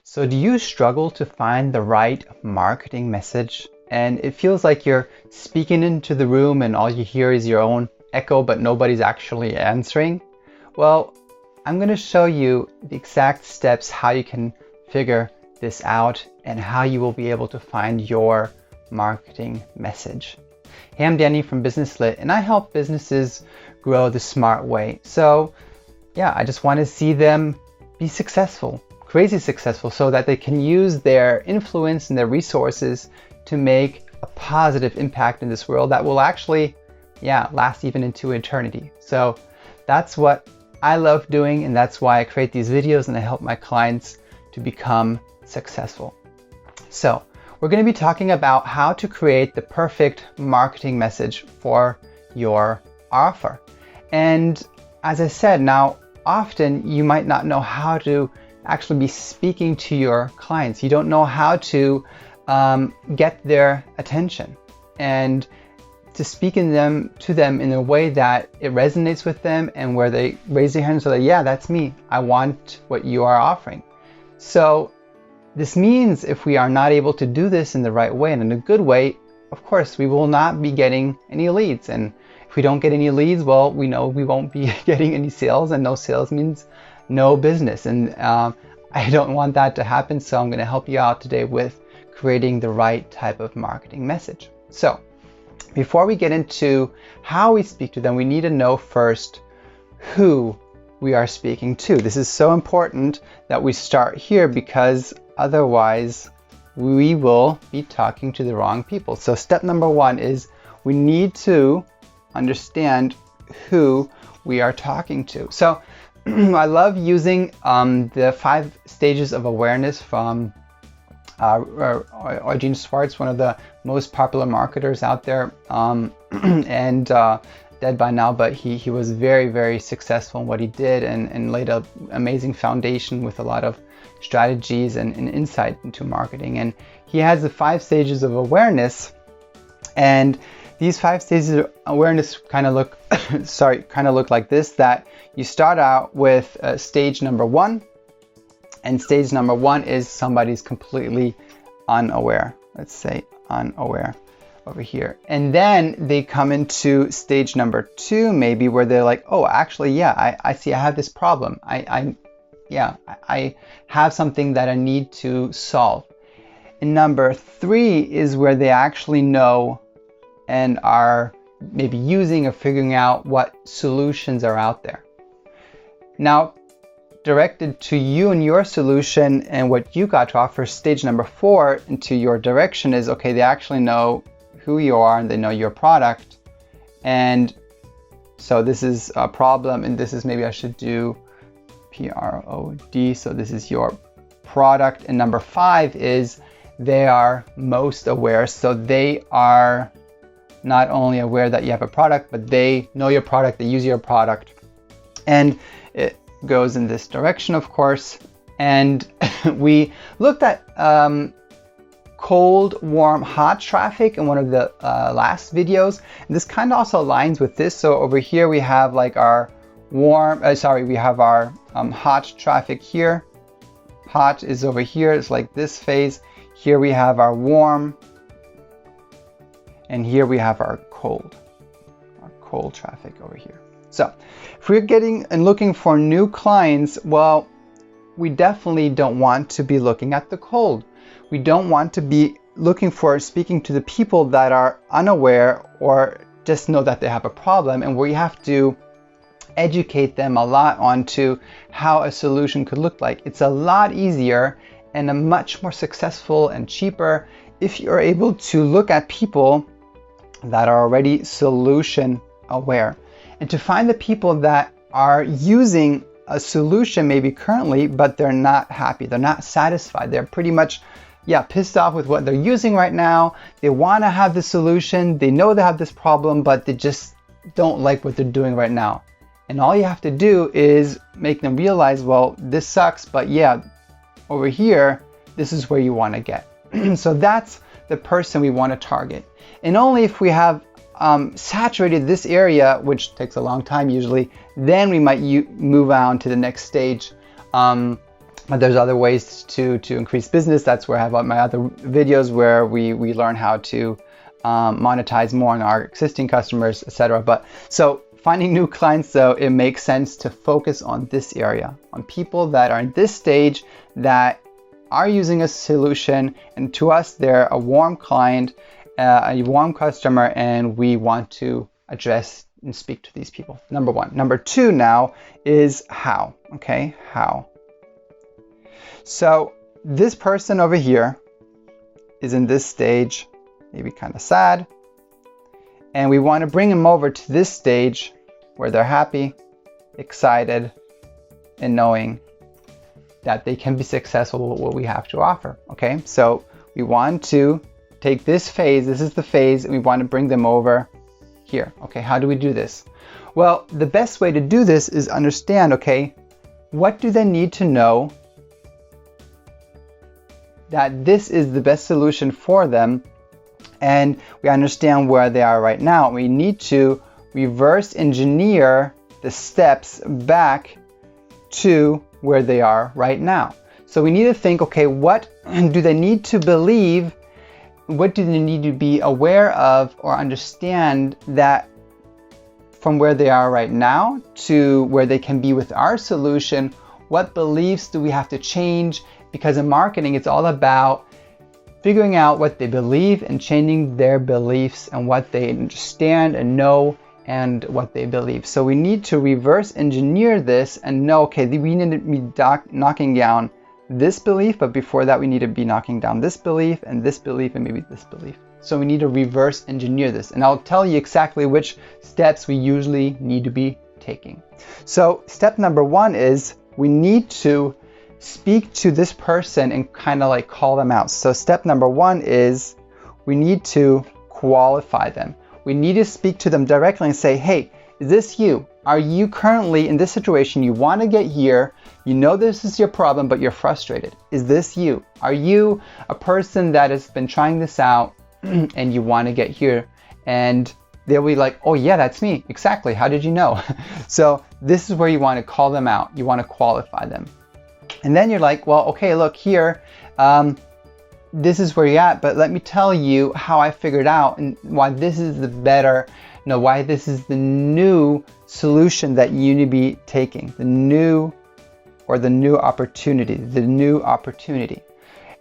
So do you struggle to find the right marketing message? And it feels like you're speaking into the room and all you hear is your own echo, but nobody's actually answering? Well, I'm going to show you the exact steps how you can figure this out and how you will be able to find your marketing message. Hey, I'm Danny from Business Lit, and I help businesses grow the smart way. So yeah, I just want to see them be successful, crazy successful, so that they can use their influence and their resources to make a positive impact in this world that will actually, last even into eternity. So that's what I love doing, and that's why I create these videos and I help my clients to become successful. So we're going to be talking about how to create the perfect marketing message for your offer. And as I said, now often you might not know how to actually be speaking to your clients. You don't know how to get their attention and to speak to them in a way that it resonates with them and where they raise their hand and say, yeah, that's me. I want what you are offering. So this means if we are not able to do this in the right way and in a good way, of course, we will not be getting any leads. And if we don't get any leads, well, we know we won't be getting any sales, and no sales means no business. And I don't want that to happen. So I'm going to help you out today with creating the right type of marketing message. So before we get into how we speak to them, we need to know first who we are speaking to. This is so important that we start here, because otherwise we will be talking to the wrong people. So step number one is we need to understand who we are talking to. So I love using the 5 stages of awareness from Eugene Schwartz, one of the most popular marketers out there, and dead by now, but he was very, very successful in what he did and laid an amazing foundation with a lot of strategies and insight into marketing. And he has the 5 stages of awareness, and these 5 stages of awareness kind of look like this: that you start out with stage number 1, and stage number 1 is somebody's completely unaware. Let's say unaware over here. And then they come into stage number 2, maybe, where they're like, oh, actually, I see I have this problem. I have something that I need to solve. And number 3 is where they actually know and are maybe using or figuring out what solutions are out there. Now, directed to you and your solution and what you got to offer, stage number 4 into your direction is, okay, they actually know who you are and they know your product. And so this is a problem, and this is, maybe I should do PROD. So this is your product. And number 5 is they are most aware. So they are not only aware that you have a product, but they know your product, they use your product. And it goes in this direction, of course. And we looked at cold, warm, hot traffic in one of the last videos. And this kind of also aligns with this. So over here we have like our we have our hot traffic here. Hot is over here. It's like this phase. Here we have our warm. And here we have our cold traffic over here. So if we're getting and looking for new clients, well, we definitely don't want to be looking at the cold. We don't want to be looking for speaking to the people that are unaware or just know that they have a problem, and we have to educate them a lot onto how a solution could look like. It's a lot easier and a much more successful and cheaper if you're able to look at people that are already solution aware, and to find the people that are using a solution maybe currently, but they're not happy, they're not satisfied, they're pretty much pissed off with what they're using right now. They want to have the solution, they know they have this problem, but they just don't like what they're doing right now. And all you have to do is make them realize, well, this sucks, but over here, this is where you want to get. So that's the person we want to target. And only if we have saturated this area, which takes a long time usually, then we might move on to the next stage But there's other ways to increase business. That's where I have my other videos where we learn how to monetize more on our existing customers, etc. But so finding new clients, though, it makes sense to focus on this area, on people that are in this stage that are using a solution, and to us they're a warm client, a warm customer, and we want to address and speak to these people. Number one. Number two now is how. Okay, how. So this person over here is in this stage, maybe kind of sad, and we want to bring them over to this stage where they're happy, excited, and knowing that they can be successful with what we have to offer. Okay, so we want to take this phase, this is the phase, and we want to bring them over here. Okay, how do we do this? Well, the best way to do this is understand, okay, what do they need to know that this is the best solution for them, and we understand where they are right now. We need to reverse engineer the steps back to where they are right now. So we need to think, okay, what do they need to believe? What do they need to be aware of or understand that from where they are right now to where they can be with our solution? What beliefs do we have to change? Because in marketing, it's all about figuring out what they believe and changing their beliefs and what they understand and know and what they believe. So we need to reverse engineer this and know, okay, we need to be knocking down this belief, but before that we need to be knocking down this belief and maybe this belief. So we need to reverse engineer this, and I'll tell you exactly which steps we usually need to be taking. So step number one is we need to speak to this person and kind of like call them out. So step number one is we need to qualify them. We need to speak to them directly and say, hey, is this you? Are you currently in this situation? You want to get here. You know this is your problem, but you're frustrated. Is this you? Are you a person that has been trying this out and you want to get here? And they'll be like, oh yeah, that's me. Exactly. How did you know? So this is where you want to call them out. You want to qualify them. And then you're like, well, okay, look here. This is where you're at, but let me tell you how I figured out and why this is the better, why this is the new solution that you need to be taking, the new opportunity.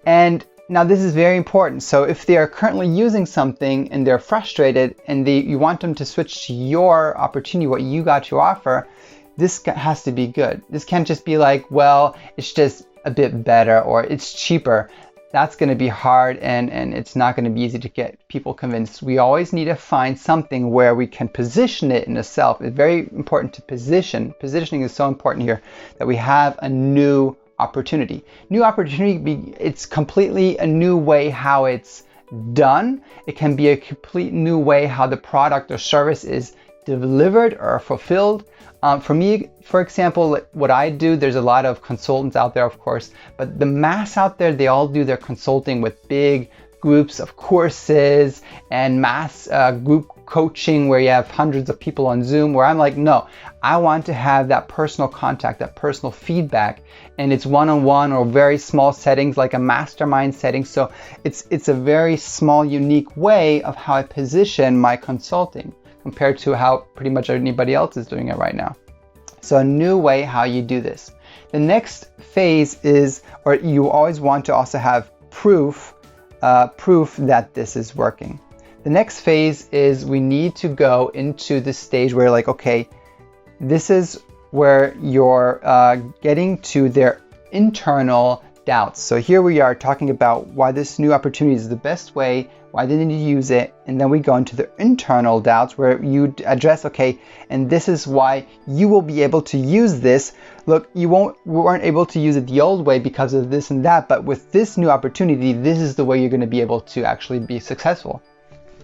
And now this is very important. So if they are currently using something and they're frustrated and you want them to switch to your opportunity, what you got to offer, this has to be good. This can't just be like, well, it's just a bit better or it's cheaper. That's going to be hard and it's not going to be easy to get people convinced. We always need to find something where we can position it in itself. It's very important to position. Positioning is so important here, that we have a new opportunity. New opportunity, it's completely a new way how it's done. It can be a complete new way how the product or service is delivered or fulfilled. For me, for example, what I do, there's a lot of consultants out there, of course, but the mass out there, they all do their consulting with big groups of courses and mass group coaching where you have hundreds of people on Zoom, where I'm like, no, I want to have that personal contact, that personal feedback, and it's one-on-one or very small settings like a mastermind setting. So it's a very small, unique way of how I position my consulting compared to how pretty much anybody else is doing it right now. So a new way how you do this. The next phase is, or you always want to also have proof that this is working. The next phase is we need to go into the stage where like, okay, this is where you're getting to their internal doubts. So here we are talking about why this new opportunity is the best way, why they need to use it, and then we go into the internal doubts where you address, okay, and this is why you will be able to use this. Look, we weren't able to use it the old way because of this and that, but with this new opportunity, this is the way you're going to be able to actually be successful.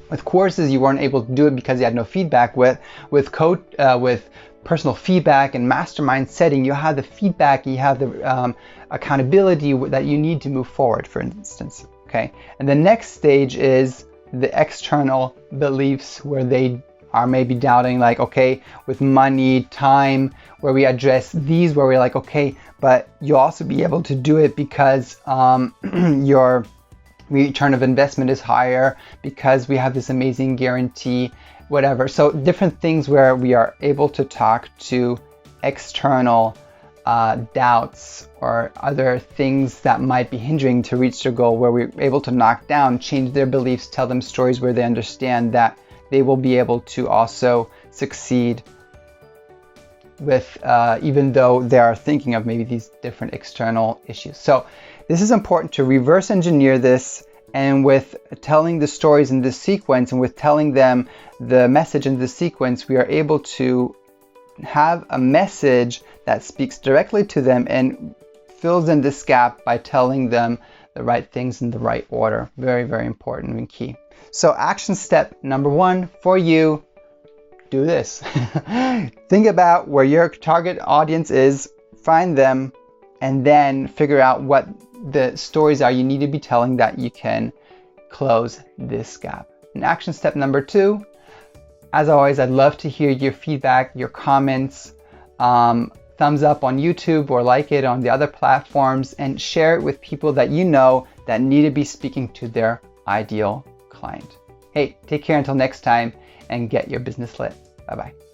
With courses, you weren't able to do it because you had no feedback. With personal feedback and mastermind setting, you have the feedback, you have the accountability that you need to move forward, for instance. Okay, and the next stage is the external beliefs, where they are maybe doubting, like, okay, with money, time, where we address these, where we're like, okay, but you'll also be able to do it because your return of investment is higher, because we have this amazing guarantee, whatever. So different things where we are able to talk to external doubts or other things that might be hindering to reach their goal, where we're able to knock down, change their beliefs, tell them stories where they understand that they will be able to also succeed with, even though they are thinking of maybe these different external issues. So this is important to reverse engineer this, and with telling the stories in this sequence and with telling them the message in this sequence, we are able to have a message that speaks directly to them and fills in this gap by telling them the right things in the right order. Very, very important and key. So action step number 1 for you, do this. Think about where your target audience is, find them, and then figure out what the stories are you need to be telling that you can close this gap. And action step number 2, as always, I'd love to hear your feedback, your comments, thumbs up on YouTube or like it on the other platforms, and share it with people that you know that need to be speaking to their ideal client. Hey, take care until next time and get your business lit. Bye-bye.